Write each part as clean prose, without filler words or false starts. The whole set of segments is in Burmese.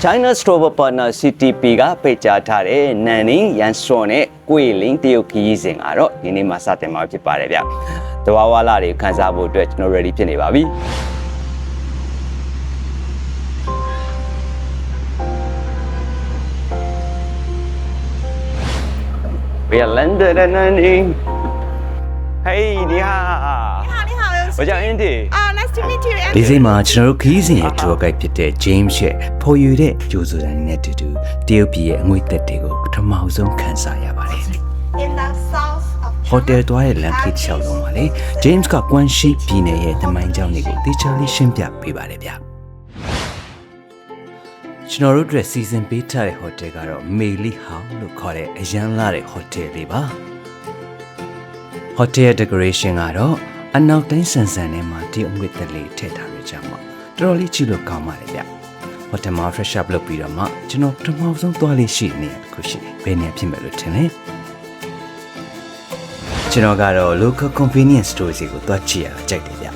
China Travel Partner CTP ကပိတ်ကြားထားတဲ့နန်နင်းရန်စော်နဲ့ကိုယ်လင်းတရုတ်ခရီးစဉ်ကတော့ဒီနေ့မှစတင်မှာဖြစ်ပါတယ်ဗျ။တဝါဝါလာတွေခန်းစားဖို့အတွက်ကျွန်တော် ready ဖြစ်နေပါပြီ။ We are landed in Nanning. Hey, 你好。你好，我叫 Andy。nice to meet you, Andy. ဒီစိတ်မှာကျွန်တော်တို့ခရီးစဉ်ရဲ့ tour guide ဖြစ်တဲ့ James ရဲ့ဖော်ယူတဲ့ကြိုးစိုးတိုင်းနဲ့တူတူတရုတ်ပြည်ရဲ့အငွေသက်တွေကိုပထမဆုံးခန်းစားရပါတယ် In the south of ။ဟိုတယ်သွားရဲ့လမ်းခေတ်ချောက်လုံးပါလေ။ James ကကွမ်ရှိပြည်နယ်ရဲ့သမိုင်းကြောင်းတွေကိုတေချာလေးရှင်းပြပေးပါတယ်ဗျ။ကျွန်တော်တို့အတွက်စီစဉ်ပေးထားတဲ့ဟိုတယ်ကတော့ Meili House လို့ခေါ်တဲ့အရန်လာတဲ့ဟိုတယ်လေးပါ။ဟိုတယ် decoration ကတော့အနောက်တိုင်းဆန်ဆန်ထဲမှာဒီအငွေသက်လေးထည့်ထားရကြမှာတော်တော်လေးကြည့်လို့ကောင်းပါတယ်ဗျ။ဟိုတယ်မှာ fresh up လုပ်ပြီးတော့မှကျွန်တော်ပထမဆုံးသွားလေးရှိနေရတခုရှိတယ်။ဘယ်နေရာဖြစ်မယ်လို့ထင်လဲ။ကျွန်တော်ကတော့ local convenience store တွေကိုသွားကြည့်ရတာကြိုက်တယ်ဗျ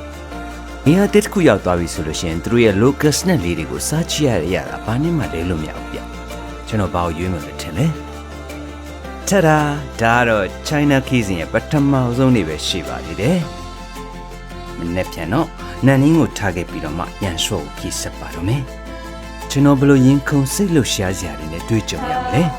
။နေရာတစ်ခုရောက်သွားပြီဆိုလို့ရှိရင်သူတို့ရဲ့ local snack လေးတွေကိုစားကြည့်ရတာဘာနဲ့မှလဲလို့မရဘူးဗျ။ကျွန်တော်ဘာကိုရွေးမယ်လို့ထင်လဲ။တာဒါဒါတော့ China ခီးစဉ်ရဲ့ပထမဆုံးနေပဲရှိပါသေးတယ်။မနေ့ပြန်တော့နန်နင်းကိုထားခဲ့ပြီးတော့မှရန်ဆော့ကိုခီးဆက်ပါတော့မယ်။ကျွန်တော်ဘလို့ရင်ခုန်စိတ်လှုပ်ရှားစရာတွေနဲ့တွေ့ကြုံရမလဲ။